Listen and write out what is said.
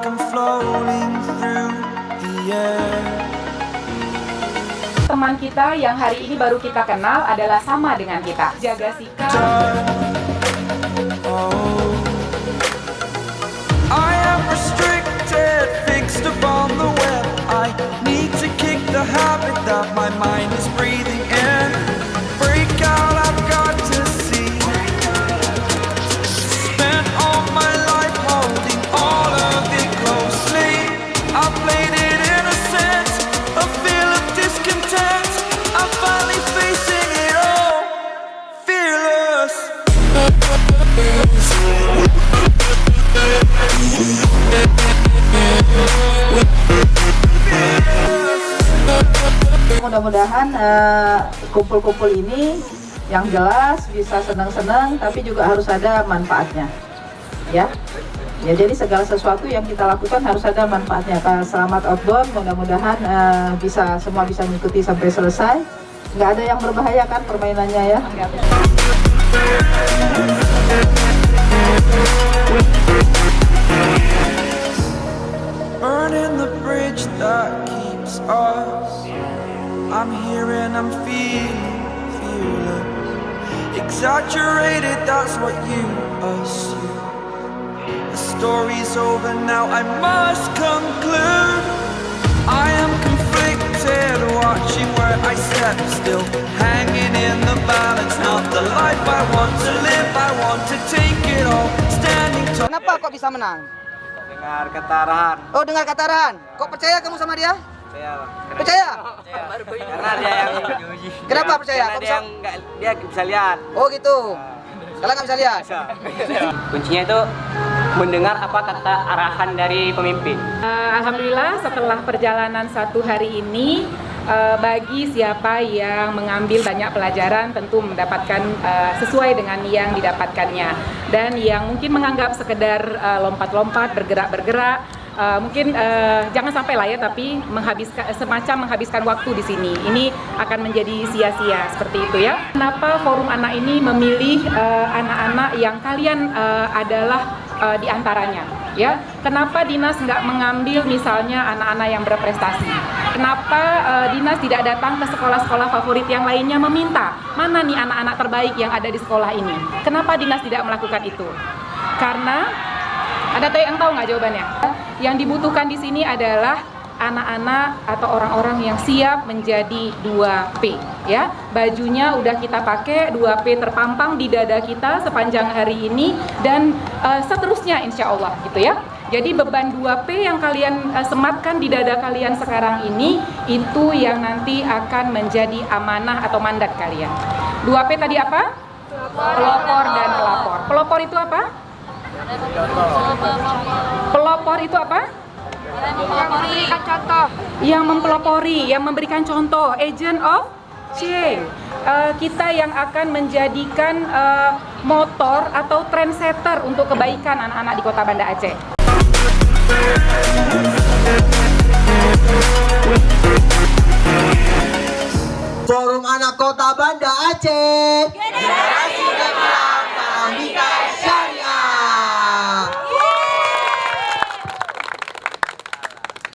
like I'm floating through the air. Teman kita yang hari ini baru kita kenal adalah sama dengan kita. Jaga sikap. Oh, I am restricted, fixed upon the web. I need to kick the habit that my mind is breathing in. Break out, I've got to see. Spent all my life holding all of it closely. I played it innocent, a feel of discontent. I'm finally facing it all, fearless. Mudah-mudahan kumpul-kumpul ini yang jelas bisa senang-senang, tapi juga harus ada manfaatnya, ya. Ya, jadi segala sesuatu yang kita lakukan harus ada manfaatnya. Selamat outbound, mudah-mudahan semua bisa mengikuti sampai selesai. Nggak ada yang berbahaya kan permainannya ya? Burning the bridge that keeps us. I'm here and I'm feeling fearless. Exaggerated, that's what you assume. The story's over now, I must conclude. I am conflicted, watching where I step still, hanging in the balance. Not the life I want to live, I want to take it all, standing tall. Kenapa kok bisa menang? Dengar kata arahan. Oh, dengar kata arahan. Kok percaya kamu sama dia? Percaya, Bang. Percaya? Karena dia yang Kenapa percaya? Karena Kok dia bisa? yang dia bisa lihat. Oh gitu. Kalau nggak bisa lihat? Kuncinya itu mendengar apa kata arahan dari pemimpin. Alhamdulillah setelah perjalanan 1 hari ini, bagi siapa yang mengambil banyak pelajaran tentu mendapatkan sesuai dengan yang didapatkannya. Dan yang mungkin menganggap sekedar lompat-lompat, bergerak-bergerak, mungkin jangan sampai lah ya, tapi menghabiskan waktu di sini. Ini akan menjadi sia-sia seperti itu ya. Kenapa Forum Anak ini memilih anak-anak yang kalian adalah di antaranya? Ya, kenapa Dinas nggak mengambil misalnya anak-anak yang berprestasi? Kenapa Dinas tidak datang ke sekolah-sekolah favorit yang lainnya meminta mana nih anak-anak terbaik yang ada di sekolah ini? Kenapa Dinas tidak melakukan itu? Karena ada yang tahu nggak jawabannya? Yang dibutuhkan di sini adalah anak-anak atau orang-orang yang siap menjadi 2P ya. Bajunya udah kita pakai, 2P terpampang di dada kita sepanjang hari ini dan seterusnya insya Allah gitu ya. Jadi beban 2P yang kalian sematkan di dada kalian sekarang ini, itu yang nanti akan menjadi amanah atau mandat kalian. 2P tadi apa? Pelopor dan pelapor. Pelopor itu apa? Pelopor itu apa? Memberikan contoh. Yang mempelopori, yang memberikan contoh, agent of change. Kita yang akan menjadikan motor atau trendsetter untuk kebaikan anak-anak di Kota Banda Aceh. Forum Anak Kota Banda Aceh.